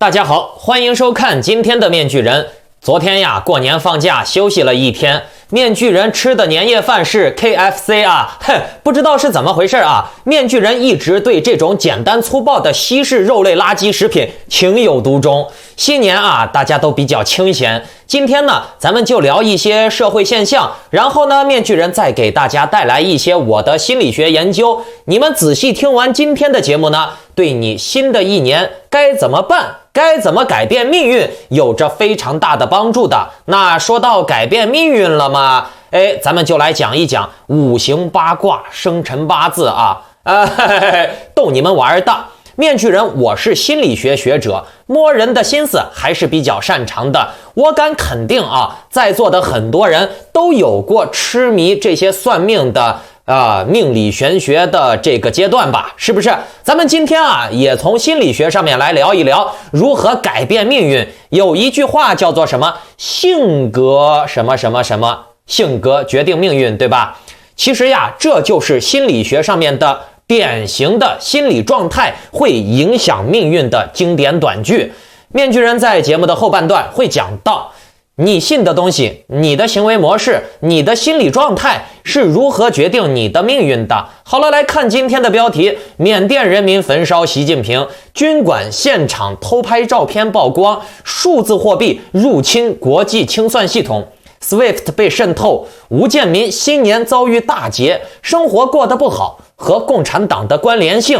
大家好，欢迎收看今天的面具人。昨天呀，过年放假休息了一天，面具人吃的年夜饭是 KFC 啊，不知道是怎么回事啊。面具人一直对这种简单粗暴的西式肉类垃圾食品情有独钟。新年啊，大家都比较清闲。今天呢，咱们就聊一些社会现象，然后呢，面具人再给大家带来一些我的心理学研究。你们仔细听完今天的节目呢，对你新的一年该怎么办，该怎么改变命运，有着非常大的帮助的。那说到改变命运了嘛，咱们就来讲一讲五行八卦、生辰八字啊，逗你们玩的。面具人，我是心理学学者，摸人的心思还是比较擅长的。我敢肯定啊，在座的很多人都有过痴迷这些算命的命理玄学的这个阶段吧，是不是？咱们今天啊，也从心理学上面来聊一聊如何改变命运。有一句话叫做什么？性格什么什么什么，性格决定命运，对吧？其实呀，这就是心理学上面的典型的心理状态会影响命运的经典短句。面具人在节目的后半段会讲到，你信的东西，你的行为模式，你的心理状态是如何决定你的命运的。好了，来看今天的标题：缅甸人民焚烧习近平，军管现场偷拍照片曝光，数字货币入侵国际清算系统，SWIFT 被渗透，吴建民新年遭遇大劫，生活过得不好，和共产党的关联性。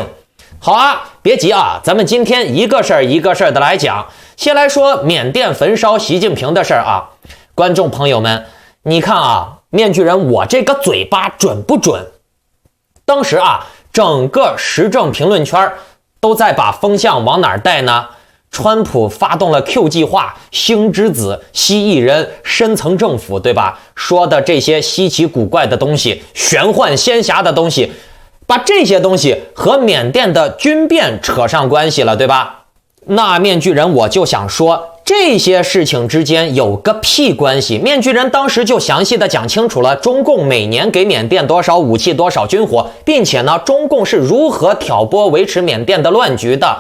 好啊，别急啊，咱们今天一个事儿一个事儿的来讲。先来说缅甸焚烧习近平的事儿啊，观众朋友们，你看啊，面具人我这个嘴巴准不准？当时啊，整个时政评论圈都在把风向往哪儿带呢？川普发动了 Q 计划、星之子、蜥蜴人、深层政府，对吧？说的这些稀奇古怪的东西、玄幻仙侠的东西，把这些东西和缅甸的军变扯上关系了，对吧？那面具人我就想说，这些事情之间有个屁关系。面具人当时就详细的讲清楚了中共每年给缅甸多少武器、多少军火，并且呢，中共是如何挑拨维持缅甸的乱局的。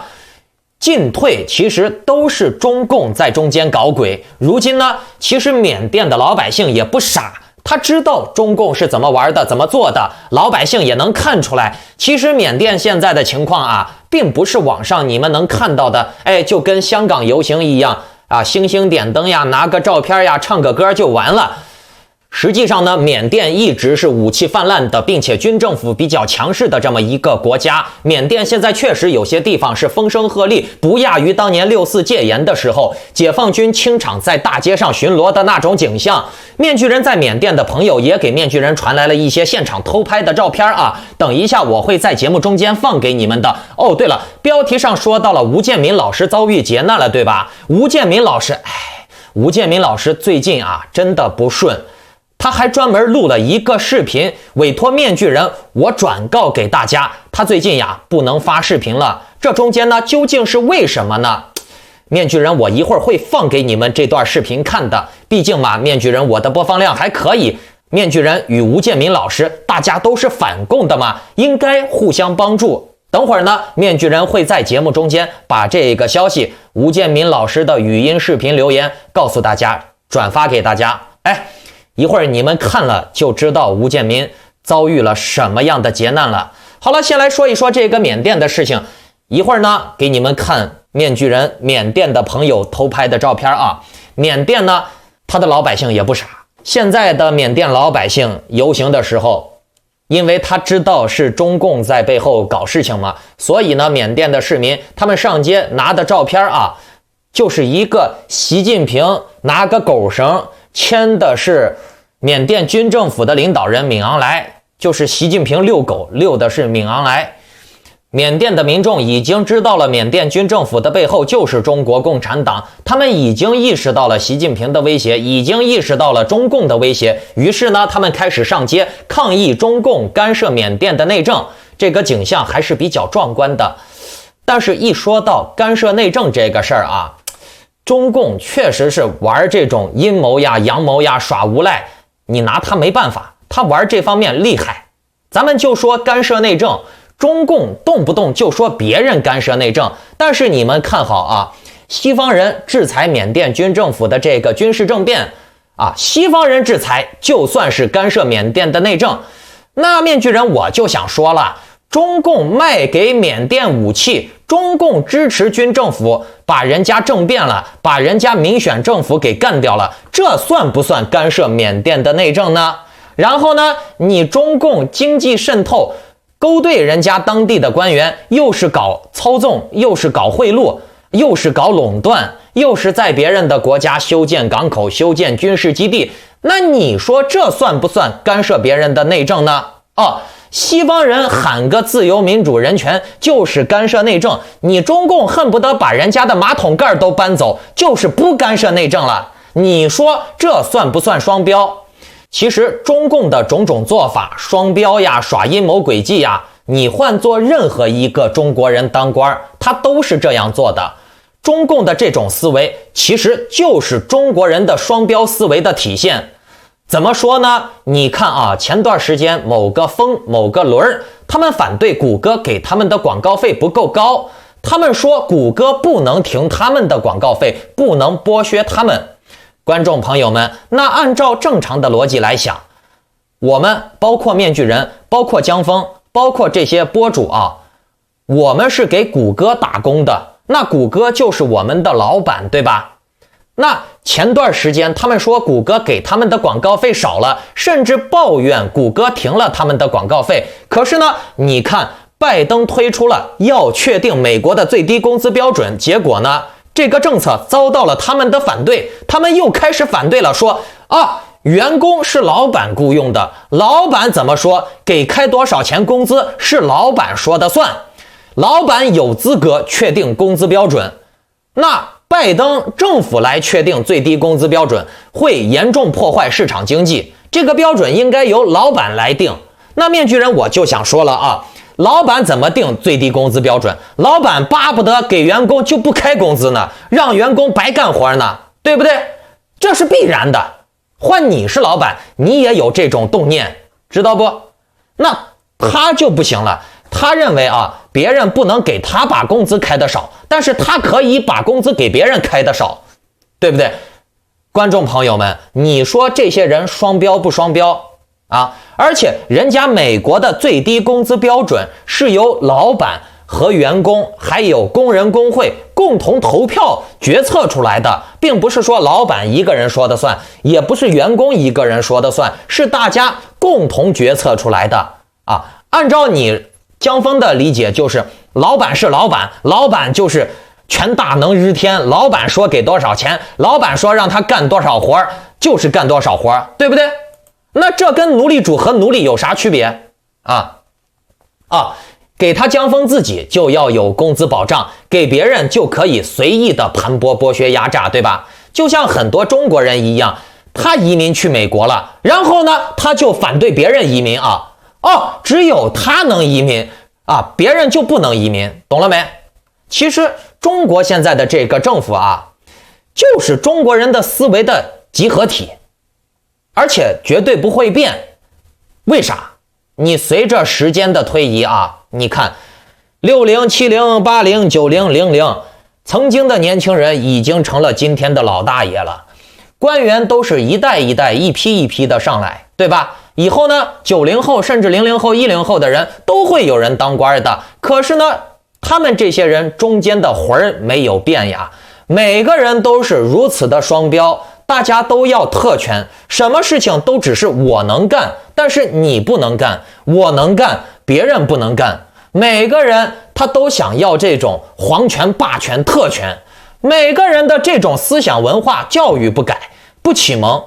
进退其实都是中共在中间搞鬼。如今呢，其实缅甸的老百姓也不傻，他知道中共是怎么玩的，怎么做的，老百姓也能看出来。其实缅甸现在的情况啊，并不是网上你们能看到的，就跟香港游行一样啊，星星点灯呀，拿个照片呀，唱个歌就完了。实际上呢，缅甸一直是武器泛滥的，并且军政府比较强势的这么一个国家。缅甸现在确实有些地方是风声鹤唳，不亚于当年6·4戒严的时候，解放军清场在大街上巡逻的那种景象。面具人在缅甸的朋友也给面具人传来了一些现场偷拍的照片啊，等一下我会在节目中间放给你们的。哦，对了，标题上说到了吴建民老师遭遇劫难了，对吧？吴建民老师最近啊，真的不顺。他还专门录了一个视频，委托面具人我转告给大家。他最近呀不能发视频了，这中间呢究竟是为什么呢？面具人我一会儿会放给你们这段视频看的，毕竟嘛，面具人我的播放量还可以。面具人与吴建民老师大家都是反共的嘛，应该互相帮助。等会儿呢，面具人会在节目中间把这个消息，吴建民老师的语音视频留言告诉大家，转发给大家。一会儿你们看了就知道吴建民遭遇了什么样的劫难了。好了，先来说一说这个缅甸的事情。一会儿呢，给你们看面具人缅甸的朋友偷拍的照片啊。缅甸呢，他的老百姓也不傻。现在的缅甸老百姓游行的时候，因为他知道是中共在背后搞事情嘛，所以呢，缅甸的市民他们上街拿的照片啊，就是一个习近平拿个狗绳，牵的是缅甸军政府的领导人敏昂莱，就是习近平遛狗，遛的是敏昂莱。缅甸的民众已经知道了缅甸军政府的背后就是中国共产党，他们已经意识到了习近平的威胁，已经意识到了中共的威胁，于是呢，他们开始上街抗议中共干涉缅甸的内政。这个景象还是比较壮观的。但是一说到干涉内政这个事儿啊，中共确实是玩这种阴谋呀、阳谋呀、耍无赖，你拿他没办法，他玩这方面厉害。咱们就说干涉内政，中共动不动就说别人干涉内政，但是你们看好啊，西方人制裁缅甸军政府的这个军事政变啊，西方人制裁就算是干涉缅甸的内政。那面具人我就想说了，中共卖给缅甸武器，中共支持军政府，把人家政变了，把人家民选政府给干掉了，这算不算干涉缅甸的内政呢？然后呢，你中共经济渗透，勾兑人家当地的官员，又是搞操纵，又是搞贿赂，又是搞垄断，又是在别人的国家修建港口、修建军事基地，那你说这算不算干涉别人的内政呢？西方人喊个自由民主人权就是干涉内政，你中共恨不得把人家的马桶盖都搬走，就是不干涉内政了，你说这算不算双标？其实中共的种种做法，双标呀，耍阴谋诡计呀，你换做任何一个中国人当官，他都是这样做的。中共的这种思维其实就是中国人的双标思维的体现。怎么说呢？你看啊，前段时间某个风某个轮，他们反对谷歌给他们的广告费不够高，他们说谷歌不能停他们的广告费，不能剥削他们。观众朋友们，那按照正常的逻辑来想，我们包括面具人，包括江峰，包括这些博主啊，我们是给谷歌打工的，那谷歌就是我们的老板，对吧？那前段时间他们说谷歌给他们的广告费少了，甚至抱怨谷歌停了他们的广告费。可是呢，你看拜登推出了要确定美国的最低工资标准，结果呢，这个政策遭到了他们的反对，他们又开始反对了，说员工是老板雇佣的，老板怎么说，给开多少钱工资是老板说的算，老板有资格确定工资标准。那拜登政府来确定最低工资标准，会严重破坏市场经济，这个标准应该由老板来定。那面具人我就想说了啊，老板怎么定最低工资标准？老板巴不得给员工就不开工资呢，让员工白干活呢，对不对？这是必然的。换你是老板，你也有这种动念，知道不？那他就不行了，他认为别人不能给他把工资开得少，但是他可以把工资给别人开得少，对不对？观众朋友们，你说这些人双标不双标啊？而且人家美国的最低工资标准是由老板和员工还有工人工会共同投票决策出来的，并不是说老板一个人说的算，也不是员工一个人说的算，是大家共同决策出来的啊。按照你江峰的理解，就是老板是老板，老板就是权大能日天，老板说给多少钱，老板说让他干多少活，就是干多少活，对不对？那这跟奴隶主和奴隶有啥区别给他江峰自己就要有工资保障，给别人就可以随意的盘剥剥削压榨，对吧？就像很多中国人一样，他移民去美国了，然后呢他就反对别人移民只有他能移民别人就不能移民，懂了没？其实中国现在的这个政府就是中国人的思维的集合体，而且绝对不会变。为啥？你随着时间的推移你看60、70、80、90、00，曾经的年轻人已经成了今天的老大爷了，官员都是一代一代一批一批的上来，对吧？以后呢，90后甚至00后、10后的人都会有人当官的。可是呢，他们这些人中间的魂儿没有变呀，每个人都是如此的双标，大家都要特权，什么事情都只是我能干，但是你不能干，我能干，别人不能干。每个人他都想要这种皇权、霸权、特权，每个人的这种思想文化教育不改，不启蒙，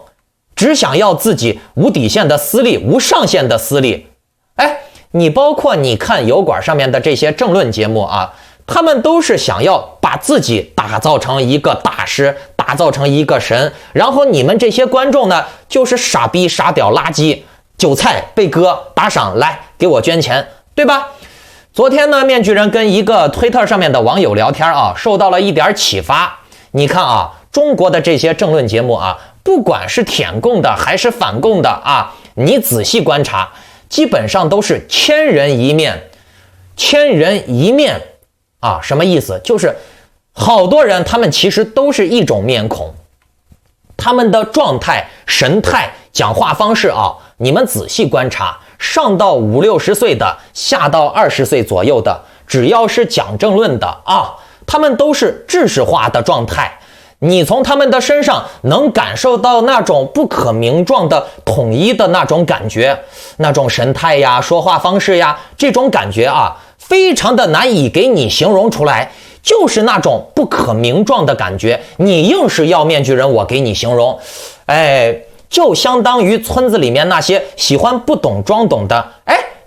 只想要自己无底线的私利，无上限的私利。你包括你看油管上面的这些政论节目他们都是想要把自己打造成一个大师，打造成一个神，然后你们这些观众呢，就是傻逼、傻屌、垃圾、韭菜，被割打赏，来给我捐钱，对吧？昨天呢，面具人跟一个推特上面的网友聊天受到了一点启发。你看中国的这些政论节目不管是舔共的还是反共的你仔细观察，基本上都是千人一面。千人一面什么意思？就是好多人他们其实都是一种面孔，他们的状态、神态、讲话方式啊，你们仔细观察，上到5、60岁的，下到20岁左右的，只要是讲政论的啊，他们都是制式化的状态。你从他们的身上能感受到那种不可名状的统一的那种感觉，那种神态呀、说话方式呀，这种感觉啊，非常的难以给你形容出来，就是那种不可名状的感觉。你硬是要面具人我给你形容，就相当于村子里面那些喜欢不懂装懂的，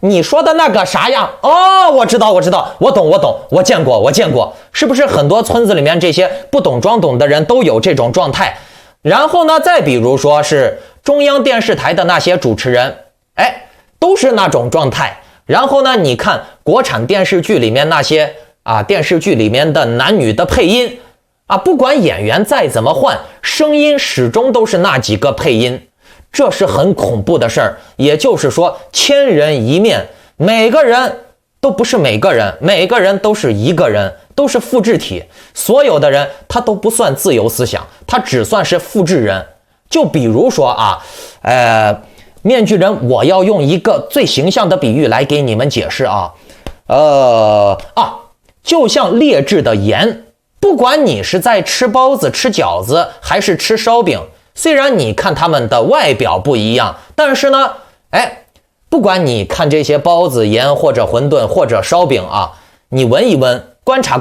你说的那个啥呀？哦，我知道，我懂，我见过，是不是很多村子里面这些不懂装懂的人都有这种状态？然后呢，再比如说是中央电视台的那些主持人，都是那种状态。然后呢，你看国产电视剧里面那些电视剧里面的男女的配音不管演员再怎么换，声音始终都是那几个配音。这是很恐怖的事儿，也就是说千人一面，每个人都不是每个人，每个人都是一个人，都是复制体，所有的人他都不算自由思想，他只算是复制人。就比如说面具人，我要用一个最形象的比喻来给你们解释就像劣质的盐，不管你是在吃包子、吃饺子还是吃烧饼，虽然你看他们的外表不一样，但是呢，不管你看这些包子、盐或者馄饨或者烧饼你闻一闻，观察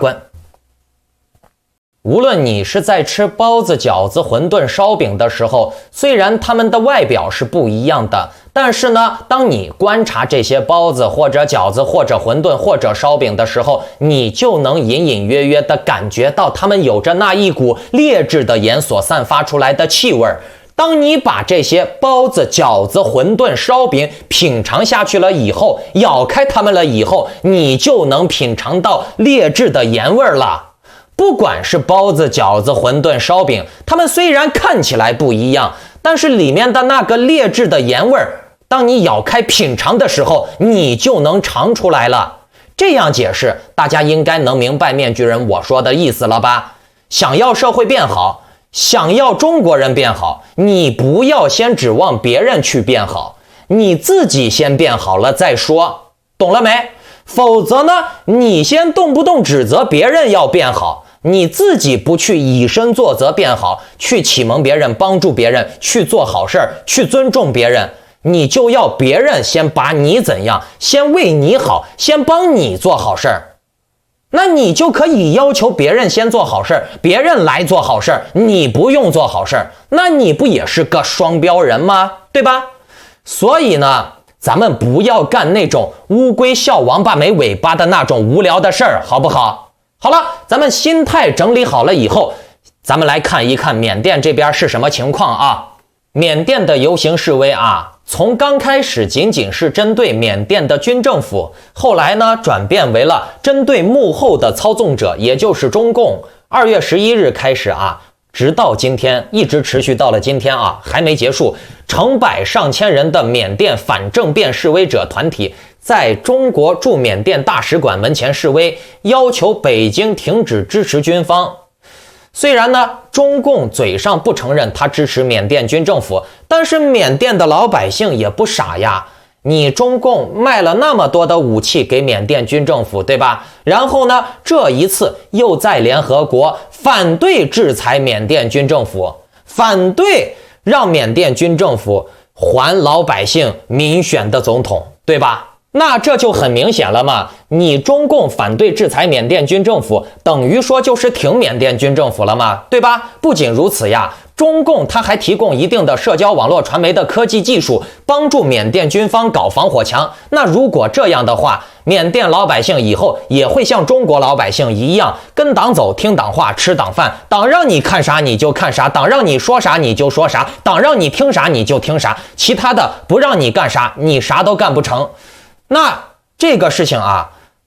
无论你是在吃包子、饺子、馄饨、烧饼的时候，虽然他们的外表是不一样的，但是呢，当你观察这些包子或者饺子或者馄饨或者烧饼的时候，你就能隐隐约约地感觉到它们有着那一股劣质的盐所散发出来的气味。当你把这些包子、饺子、馄饨、烧饼品尝下去了以后，咬开它们了以后，你就能品尝到劣质的盐味了。不管是包子、饺子、馄饨、烧饼，它们虽然看起来不一样，但是里面的那个劣质的盐味儿，当你咬开品尝的时候，你就能尝出来了。这样解释，大家应该能明白面具人我说的意思了吧？想要社会变好，想要中国人变好，你不要先指望别人去变好，你自己先变好了再说，懂了没？否则呢，你先动不动指责别人要变好，你自己不去以身作则变好，去启蒙别人，帮助别人，去做好事儿，去尊重别人，你就要别人先把你怎样，先为你好，先帮你做好事儿。那你就可以要求别人先做好事儿，别人来做好事儿，你不用做好事儿，那你不也是个双标人吗？对吧？所以呢，咱们不要干那种乌龟笑王八没尾巴的那种无聊的事儿，好不好？好了，咱们心态整理好了以后，咱们来看一看缅甸这边是什么情况缅甸的游行示威从刚开始仅仅是针对缅甸的军政府，后来呢转变为了针对幕后的操纵者，也就是中共。2月11日开始直到今天，一直持续到了今天还没结束。成百上千人的缅甸反政变示威者团体在中国驻缅甸大使馆门前示威，要求北京停止支持军方。虽然呢，中共嘴上不承认他支持缅甸军政府，但是缅甸的老百姓也不傻呀。你中共卖了那么多的武器给缅甸军政府，对吧？然后呢，这一次又在联合国反对制裁缅甸军政府，反对让缅甸军政府还老百姓民选的总统，对吧？那这就很明显了嘛，你中共反对制裁缅甸军政府，等于说就是挺缅甸军政府了嘛，对吧？不仅如此呀，中共它还提供一定的社交网络传媒的科技技术，帮助缅甸军方搞防火墙。那如果这样的话，缅甸老百姓以后也会像中国老百姓一样，跟党走，听党话，吃党饭，党让你看啥你就看啥，党让你说啥你就说啥，党让你听啥你就听啥，其他的不让你干啥，你啥都干不成。那这个事情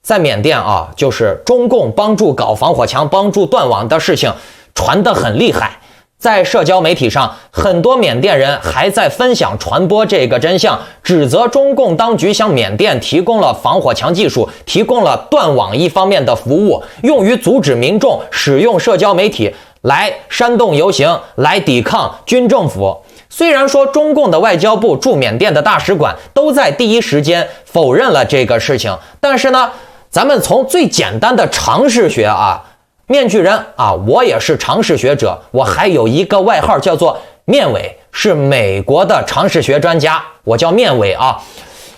在缅甸就是中共帮助搞防火墙、帮助断网的事情传得很厉害。在社交媒体上，很多缅甸人还在分享传播这个真相，指责中共当局向缅甸提供了防火墙技术，提供了断网一方面的服务，用于阻止民众使用社交媒体来煽动游行，来抵抗军政府。虽然说中共的外交部驻缅甸的大使馆都在第一时间否认了这个事情，但是呢，咱们从最简单的常识学啊，面具人啊，我也是常识学者，我还有一个外号叫做面伟，是美国的常识学专家，我叫面伟啊。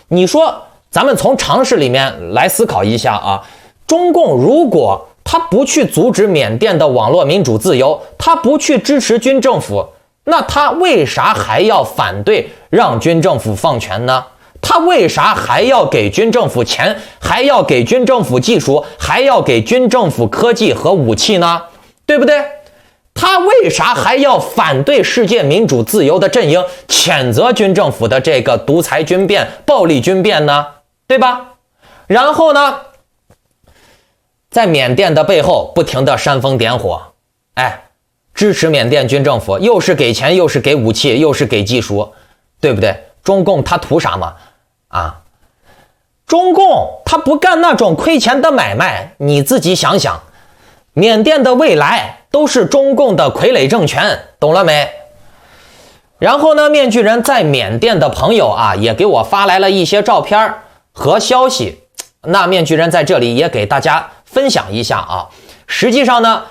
你说咱们从常识里面来思考一下啊，中共如果他不去阻止缅甸的网络民主自由，他不去支持军政府，那他为啥还要反对让军政府放权呢？他为啥还要给军政府钱，还要给军政府技术，还要给军政府科技和武器呢？对不对？他为啥还要反对世界民主自由的阵营，谴责军政府的这个独裁军变、暴力军变呢？对吧？然后呢，在缅甸的背后不停的煽风点火，支持缅甸军政府，又是给钱，又是给武器，又是给技术，对不对？中共他图啥嘛？中共他不干那种亏钱的买卖，你自己想想，缅甸的未来都是中共的傀儡政权，懂了没？然后呢，面具人在缅甸的朋友啊，也给我发来了一些照片和消息，那面具人在这里也给大家分享一下啊。实际上呢，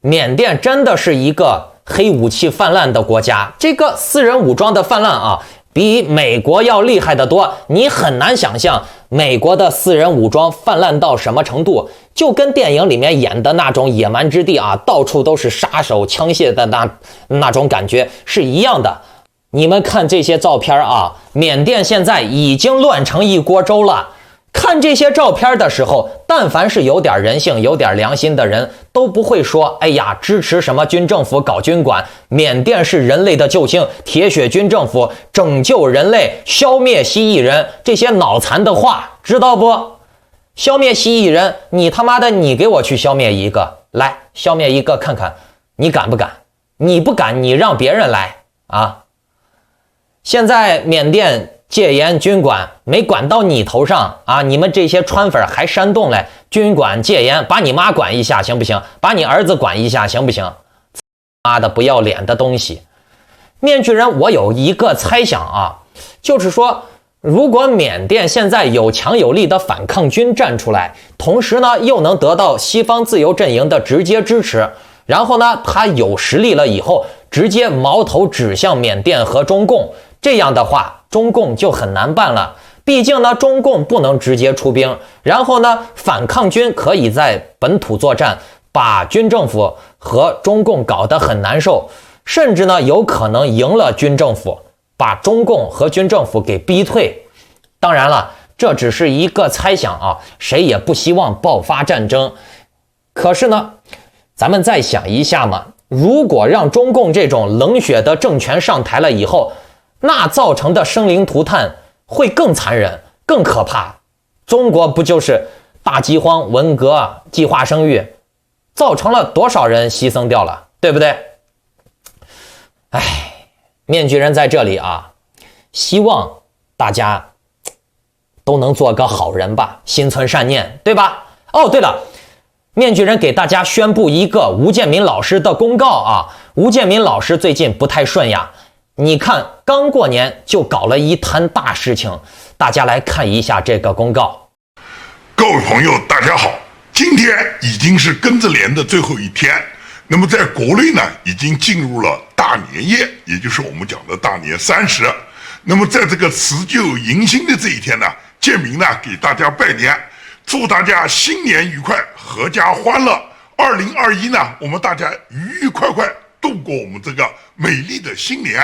缅甸真的是一个黑武器泛滥的国家，这个私人武装的泛滥啊，比美国要厉害得多。你很难想象美国的私人武装泛滥到什么程度，就跟电影里面演的那种野蛮之地啊，到处都是杀手枪械的那种感觉是一样的。你们看这些照片啊，缅甸现在已经乱成一锅粥了。看这些照片的时候，但凡是有点人性、有点良心的人，都不会说哎呀，支持什么军政府搞军管，缅甸是人类的救星，铁血军政府拯救人类，消灭蜥蜴人，这些脑残的话，知道不？消灭蜥蜴人，你他妈的你给我去消灭一个，来消灭一个看看，你敢不敢？你不敢，你让别人来啊！现在缅甸戒严军管没管到你头上啊！你们这些川粉还煽动嘞，军管戒严，把你妈管一下行不行？把你儿子管一下行不行？妈的不要脸的东西！面具人，我有一个猜想啊，就是说，如果缅甸现在有强有力的反抗军站出来，同时呢又能得到西方自由阵营的直接支持，然后呢他有实力了以后，直接矛头指向缅甸和中共。这样的话，中共就很难办了。毕竟呢，中共不能直接出兵，然后呢，反抗军可以在本土作战，把军政府和中共搞得很难受，甚至呢，有可能赢了军政府，把中共和军政府给逼退。当然了，这只是一个猜想啊，谁也不希望爆发战争。可是呢，咱们再想一下嘛，如果让中共这种冷血的政权上台了以后，那造成的生灵涂炭会更残忍、更可怕。中国不就是大饥荒、文革、计划生育，造成了多少人牺牲掉了，对不对？面具人在这里啊，希望大家都能做个好人吧，心存善念，对吧？哦，对了，面具人给大家宣布一个吴建民老师的公告啊，吴建民老师最近不太顺呀。你看，刚过年就搞了一摊大事情，大家来看一下这个公告。各位朋友，大家好，今天已经是庚子年的最后一天，那么在国内呢，已经进入了大年夜，也就是我们讲的大年30。那么在这个辞旧迎新的这一天呢，建明呢给大家拜年，祝大家新年愉快，阖家欢乐。2021呢，我们大家愉愉快快度过我们这个美丽的新年。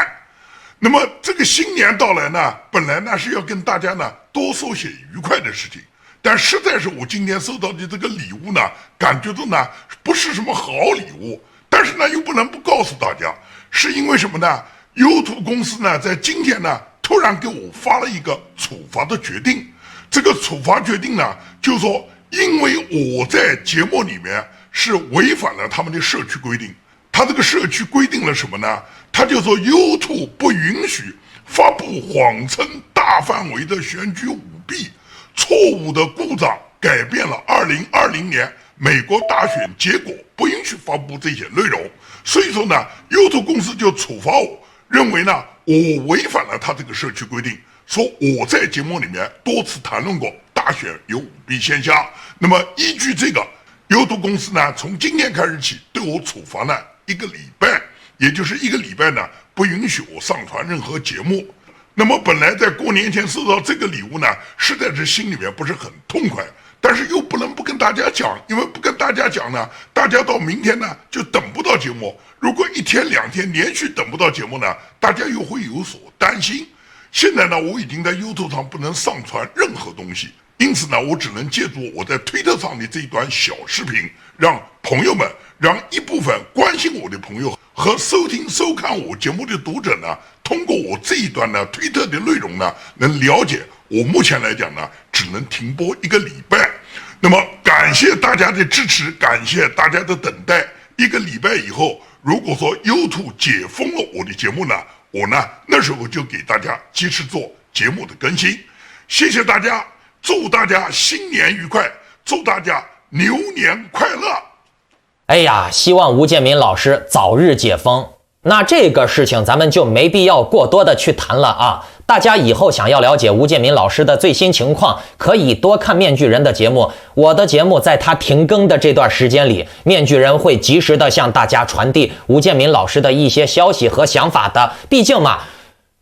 那么这个新年到来呢，本来呢是要跟大家呢多说些愉快的事情，但实在是我今天收到的这个礼物呢，感觉到呢不是什么好礼物，但是呢又不能不告诉大家，是因为什么呢？优图公司呢在今天呢突然给我发了一个处罚的决定。这个处罚决定呢，就是说因为我在节目里面是违反了他们的社区规定，它这个社区规定了什么呢？它就说 YouTube 不允许发布谎称大范围的选举舞弊，错误的故障改变了2020年美国大选结果，不允许发布这些内容。所以说呢 YouTube 公司就处罚我，认为呢我违反了他这个社区规定，说我在节目里面多次谈论过大选有舞弊现象。那么依据这个YouTube 公司呢，从今天开始起对我处罚呢1个礼拜，也就是1个礼拜呢不允许我上传任何节目。那么本来在过年前收到这个礼物呢，实在是心里面不是很痛快，但是又不能不跟大家讲，因为不跟大家讲呢，大家到明天呢就等不到节目。如果1天2天连续等不到节目呢，大家又会有所担心。现在呢，我已经在 YouTube 上不能上传任何东西，因此呢，我只能借助我在推特上的这一段小视频，让朋友们，让一部分关心我的朋友和收听收看我节目的读者呢，通过我这一段呢推特的内容呢，能了解我目前来讲呢，只能停播1个礼拜。那么感谢大家的支持，感谢大家的等待。1个礼拜以后，如果说 YouTube 解封了我的节目呢，我呢那时候就给大家及时做节目的更新。谢谢大家，祝大家新年愉快，祝大家牛年快乐。哎呀，希望吴建民老师早日解封。那这个事情咱们就没必要过多的去谈了啊。大家以后想要了解吴建民老师的最新情况，可以多看面具人的节目。我的节目在他停更的这段时间里，面具人会及时的向大家传递吴建民老师的一些消息和想法的。毕竟嘛，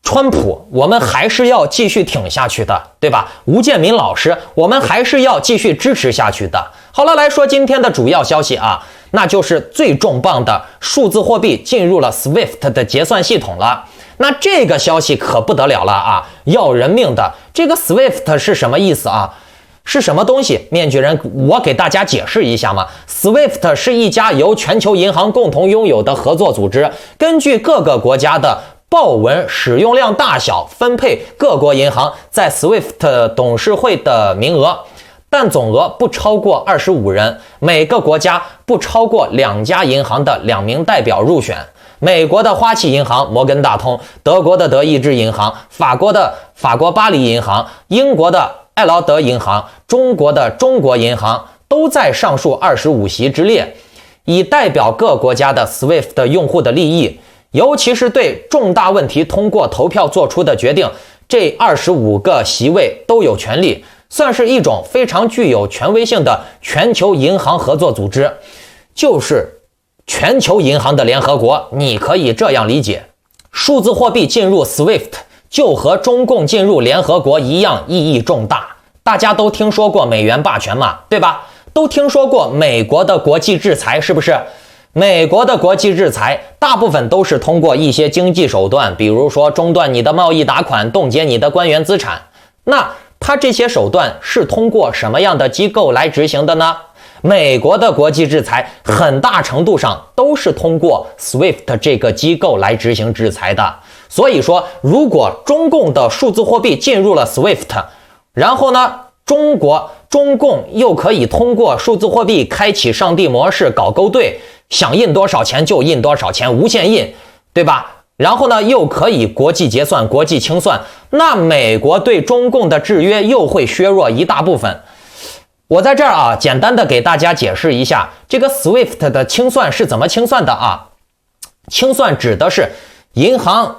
川普我们还是要继续挺下去的，对吧？吴建民老师我们还是要继续支持下去的。好了，来说今天的主要消息啊，那就是最重磅的数字货币进入了 SWIFT 的结算系统了。那这个消息可不得了了啊，要人命的。这个 SWIFT 是什么意思啊？是什么东西？面具人我给大家解释一下嘛。SWIFT 是一家由全球银行共同拥有的合作组织，根据各个国家的报文使用量大小分配各国银行在 SWIFT 董事会的名额，但总额不超过25人，每个国家不超过2家银行的2名代表入选。美国的花旗银行摩根大通，德国的德意志银行，法国的法国巴黎银行，英国的艾劳德银行，中国的中国银行都在上述25席之列，以代表各国家的 SWIFT 用户的利益，尤其是对重大问题通过投票做出的决定，这25个席位都有权利，算是一种非常具有权威性的全球银行合作组织，就是全球银行的联合国。你可以这样理解，数字货币进入 SWIFT 就和中共进入联合国一样意义重大。大家都听说过美元霸权嘛，对吧？都听说过美国的国际制裁，是不是？美国的国际制裁大部分都是通过一些经济手段，比如说中断你的贸易打款，冻结你的官员资产。那它这些手段是通过什么样的机构来执行的呢？美国的国际制裁很大程度上都是通过 SWIFT 这个机构来执行制裁的。所以说，如果中共的数字货币进入了 SWIFT， 然后呢，中共又可以通过数字货币开启上帝模式搞勾兑，想印多少钱就印多少钱，无限印，对吧？然后呢，又可以国际结算、国际清算，那美国对中共的制约又会削弱一大部分。我在这儿啊，简单的给大家解释一下，这个 SWIFT 的清算是怎么清算的啊？清算指的是银行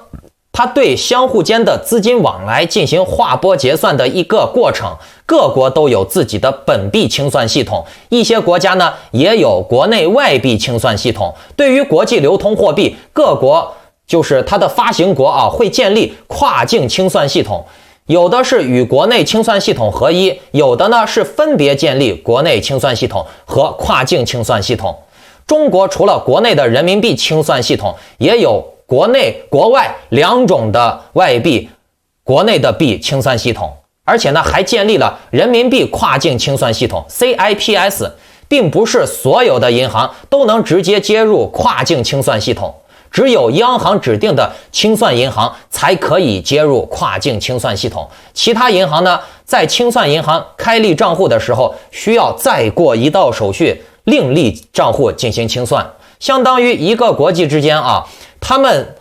它对相互间的资金往来进行划拨结算的一个过程。各国都有自己的本币清算系统，一些国家呢也有国内外币清算系统。对于国际流通货币，各国就是它的发行国啊，会建立跨境清算系统。有的是与国内清算系统合一，有的呢是分别建立国内清算系统和跨境清算系统。中国除了国内的人民币清算系统，也有国内国外2种的外币国内的币清算系统，而且呢还建立了人民币跨境清算系统 CIPS， 并不是所有的银行都能直接接入跨境清算系统，只有央行指定的清算银行才可以接入跨境清算系统。其他银行呢，在清算银行开立账户的时候，需要再过一道手续，另立账户进行清算。相当于一个国际之间啊，他们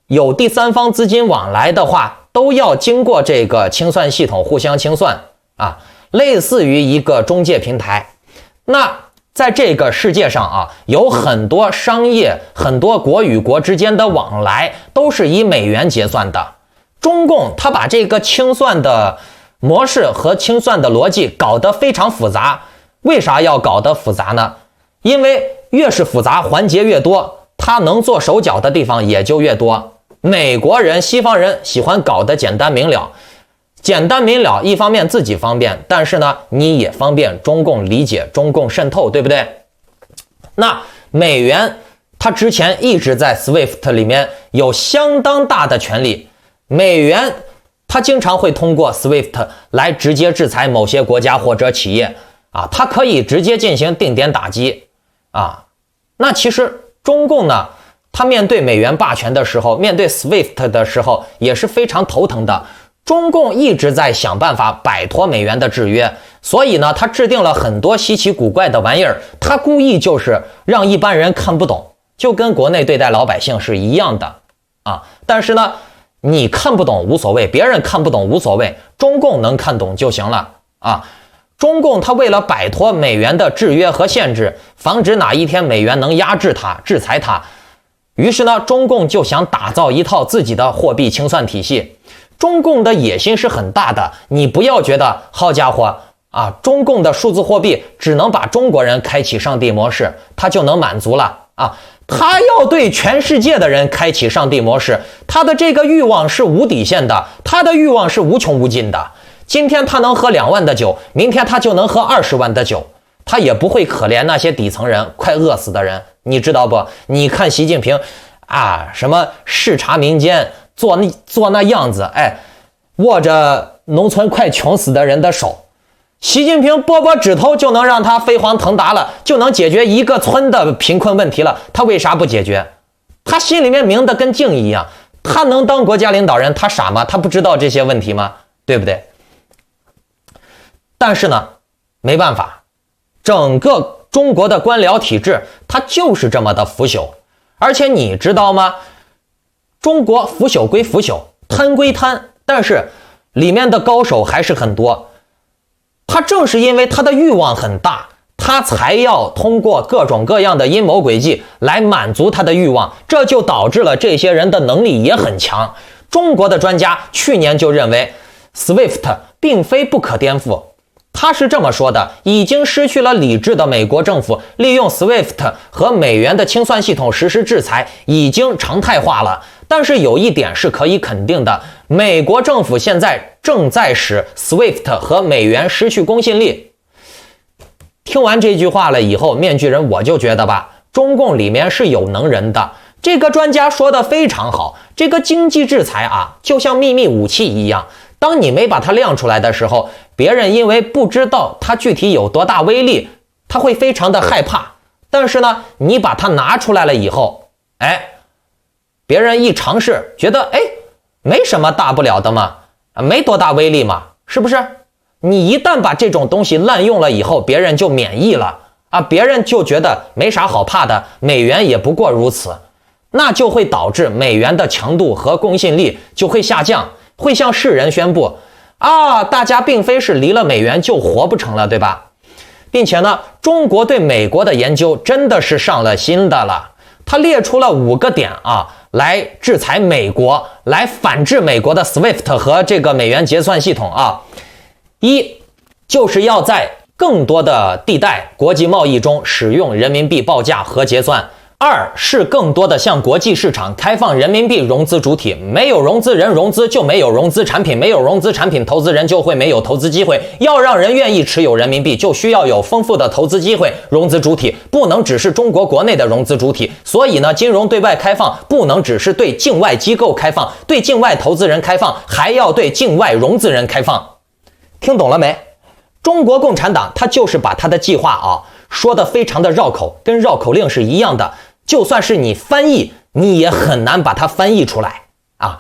有第三方资金往来的话，都要经过这个清算系统互相清算啊，类似于一个中介平台。那在这个世界上啊，有很多商业，很多国与国之间的往来都是以美元结算的。中共他把这个清算的模式和清算的逻辑搞得非常复杂。为啥要搞得复杂呢？因为越是复杂，环节越多，他能做手脚的地方也就越多。美国人、西方人喜欢搞得简单明了，简单明了，一方面自己方便，但是呢，你也方便中共理解、中共渗透，对不对？那美元它之前一直在 SWIFT 里面有相当大的权利，美元它经常会通过 SWIFT 来直接制裁某些国家或者企业啊，它可以直接进行定点打击啊。那其实中共呢，它面对美元霸权的时候，面对 SWIFT 的时候也是非常头疼的。中共一直在想办法摆脱美元的制约，所以呢，他制定了很多稀奇古怪的玩意儿，他故意就是让一般人看不懂，就跟国内对待老百姓是一样的啊。但是呢，你看不懂无所谓，别人看不懂无所谓，中共能看懂就行了啊。中共他为了摆脱美元的制约和限制，防止哪一天美元能压制它、制裁它，于是呢，中共就想打造一套自己的货币清算体系。中共的野心是很大的，你不要觉得好家伙啊，中共的数字货币只能把中国人开启上帝模式，它就能满足了啊。他要对全世界的人开启上帝模式，他的这个欲望是无底线的，他的欲望是无穷无尽的。今天他能喝2万的酒，明天他就能喝20万的酒，他也不会可怜那些底层人快饿死的人，你知道不？你看习近平啊，什么视察民间，做那样子，哎，握着农村快穷死的人的手，习近平拨拨指头就能让他飞黄腾达了，就能解决一个村的贫困问题了。他为啥不解决？他心里面明的跟镜一样，他能当国家领导人，他傻吗？他不知道这些问题吗？对不对？但是呢，没办法，整个中国的官僚体制它就是这么的腐朽。而且你知道吗？中国腐朽归腐朽，贪归贪，但是里面的高手还是很多。他正是因为他的欲望很大，他才要通过各种各样的阴谋诡计来满足他的欲望，这就导致了这些人的能力也很强。中国的专家去年就认为 SWIFT 并非不可颠覆，他是这么说的：已经失去了理智的美国政府利用 SWIFT 和美元的清算系统实施制裁已经常态化了。但是有一点是可以肯定的，美国政府现在正在使 SWIFT 和美元失去公信力。听完这句话了以后，面具人我就觉得吧，中共里面是有能人的。这个专家说的非常好，这个经济制裁啊，就像秘密武器一样，当你没把它亮出来的时候，别人因为不知道它具体有多大威力，他会非常的害怕。但是呢，你把它拿出来了以后，哎，别人一尝试，觉得哎，没什么大不了的嘛，没多大威力嘛，是不是？你一旦把这种东西滥用了以后，别人就免疫了啊，别人就觉得没啥好怕的，美元也不过如此，那就会导致美元的强度和公信力就会下降，会向世人宣布啊，大家并非是离了美元就活不成了，对吧？并且呢，中国对美国的研究真的是上了心的了，他列出了5个点啊，来制裁美国，来反制美国的 SWIFT 和这个美元结算系统啊。一，就是要在更多的地带国际贸易中使用人民币报价和结算。2是更多的向国际市场开放人民币融资主体，没有融资人融资就没有融资产品，没有融资产品投资人就会没有投资机会，要让人愿意持有人民币就需要有丰富的投资机会，融资主体不能只是中国国内的融资主体，所以呢，金融对外开放不能只是对境外机构开放，对境外投资人开放，还要对境外融资人开放。听懂了没？中国共产党他就是把他的计划啊说得非常的绕口，跟绕口令是一样的，就算是你翻译，你也很难把它翻译出来啊。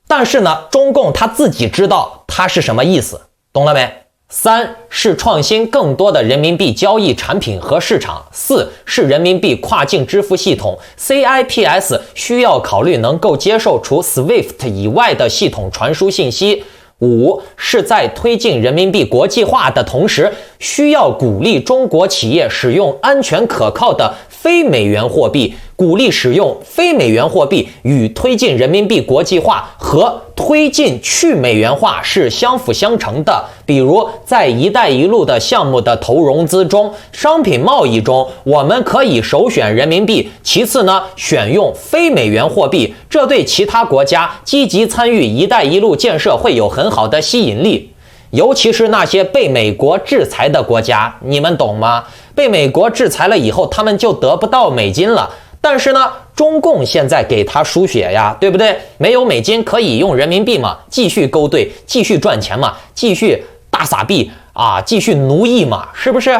但是呢，中共他自己知道它是什么意思，懂了没？ 3是创新更多的人民币交易产品和市场。4是人民币跨境支付系统 CIPS 需要考虑能够接受除 SWIFT 以外的系统传输信息。5是在推进人民币国际化的同时，需要鼓励中国企业使用安全可靠的非美元货币。鼓励使用非美元货币与推进人民币国际化和推进去美元化是相辅相成的。比如在一带一路的项目的投融资中，商品贸易中，我们可以首选人民币，其次呢，选用非美元货币，这对其他国家积极参与一带一路建设会有很好的吸引力。尤其是那些被美国制裁的国家，你们懂吗？被美国制裁了以后，他们就得不到美金了。但是呢，中共现在给他输血呀，对不对？没有美金可以用人民币嘛，继续勾兑，继续赚钱嘛，继续大撒币啊，继续奴役嘛，是不是？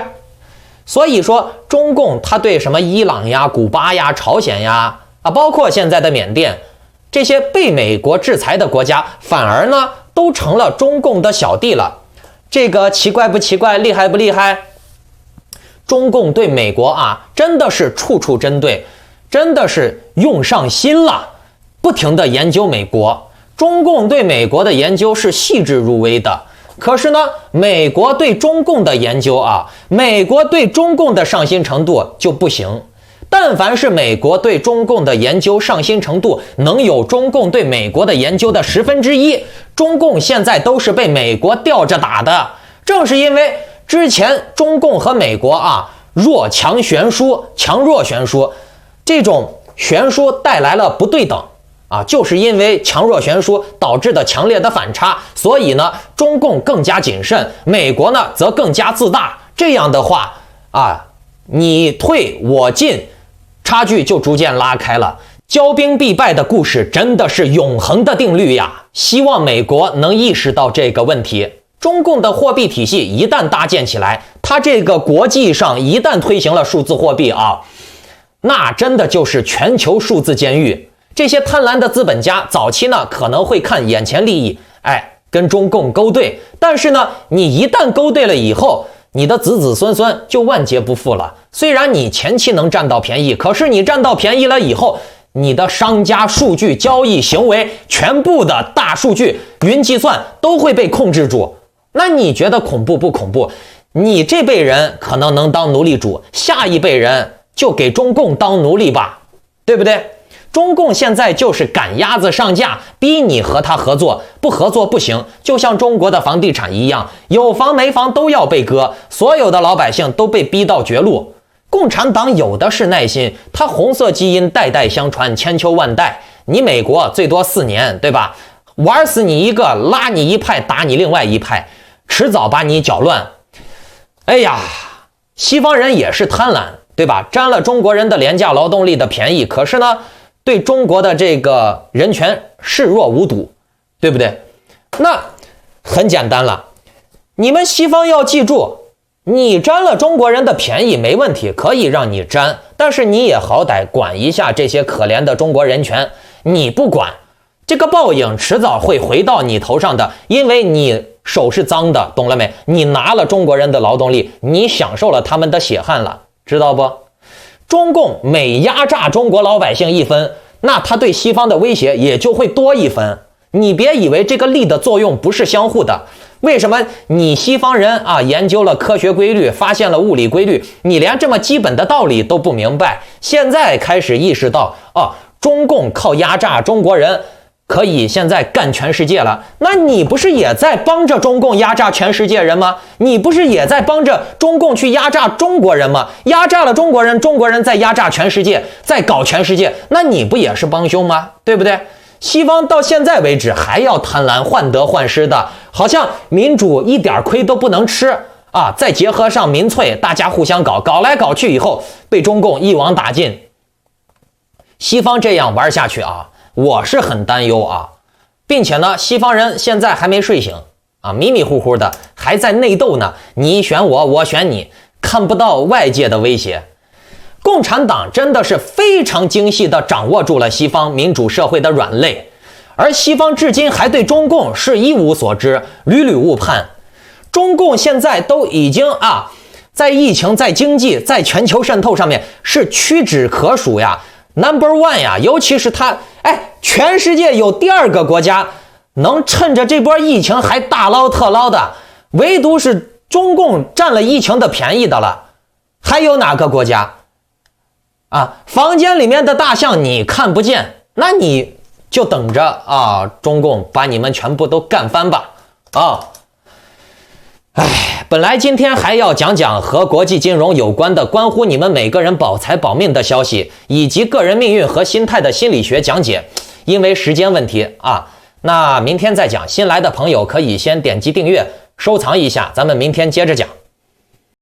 所以说，中共他对什么伊朗呀、古巴呀、朝鲜呀包括现在的缅甸这些被美国制裁的国家，反而呢都成了中共的小弟了。这个奇怪不奇怪？厉害不厉害？中共对美国真的是处处针对。真的是用上心了，不停地研究美国。中共对美国的研究是细致入微的，可是呢，美国对中共的研究美国对中共的上心程度就不行。但凡是美国对中共的研究上心程度能有中共对美国的研究的1/10，中共现在都是被美国吊着打的。正是因为之前中共和美国弱强悬殊，强弱悬殊，这种悬殊带来了不对等就是因为强弱悬殊导致的强烈的反差，所以呢，中共更加谨慎，美国呢则更加自大。这样的话你退我进，差距就逐渐拉开了。骄兵必败的故事真的是永恒的定律呀！希望美国能意识到这个问题。中共的货币体系一旦搭建起来，它这个国际上一旦推行了数字货币那真的就是全球数字监狱。这些贪婪的资本家早期呢可能会看眼前利益，跟中共勾兑，但是呢，你一旦勾兑了以后，你的子子孙孙就万劫不复了。虽然你前期能占到便宜，可是你占到便宜了以后，你的商家数据、交易行为，全部的大数据、云计算都会被控制住。那你觉得恐怖不恐怖？你这辈人可能能当奴隶主，下一辈人就给中共当奴隶吧，对不对？中共现在就是赶鸭子上架，逼你和他合作，不合作不行。就像中国的房地产一样，有房没房都要被割，所有的老百姓都被逼到绝路。共产党有的是耐心，他红色基因代代相传，千秋万代。你美国最多4年，对吧？玩死你一个，拉你一派，打你另外一派，迟早把你搅乱。哎呀，西方人也是贪婪，对吧？占了中国人的廉价劳动力的便宜，可是呢，对中国的这个人权视若无睹，对不对？那很简单了，你们西方要记住，你占了中国人的便宜没问题，可以让你占，但是你也好歹管一下这些可怜的中国人权。你不管，这个报应迟早会回到你头上的，因为你手是脏的，懂了没？你拿了中国人的劳动力，你享受了他们的血汗了，知道不？中共每压榨中国老百姓1分，那他对西方的威胁也就会多1分。你别以为这个力的作用不是相互的。为什么你西方人研究了科学规律，发现了物理规律，你连这么基本的道理都不明白？现在开始意识到中共靠压榨中国人可以现在干全世界了，那你不是也在帮着中共压榨全世界人吗？你不是也在帮着中共去压榨中国人吗？压榨了中国人，中国人在压榨全世界，在搞全世界，那你不也是帮凶吗？对不对？西方到现在为止还要贪婪患得患失的，好像民主一点亏都不能吃再结合上民粹，大家互相搞来搞去以后，被中共一网打尽。西方这样玩下去我是很担忧并且呢，西方人现在还没睡醒迷迷糊糊的还在内斗呢，你选我，我选你，看不到外界的威胁。共产党真的是非常精细地掌握住了西方民主社会的软肋，而西方至今还对中共是一无所知，屡屡误判。中共现在都已经在疫情、在经济、在全球渗透上面是屈指可数呀 ，number one 呀。尤其是他，全世界有第2个国家能趁着这波疫情还大捞特捞的，唯独是中共占了疫情的便宜的了。还有哪个国家？房间里面的大象你看不见，那你就等着中共把你们全部都干翻吧。本来今天还要讲讲和国际金融有关的关乎你们每个人保财保命的消息，以及个人命运和心态的心理学讲解，因为时间问题那明天再讲。新来的朋友可以先点击订阅收藏一下，咱们明天接着讲。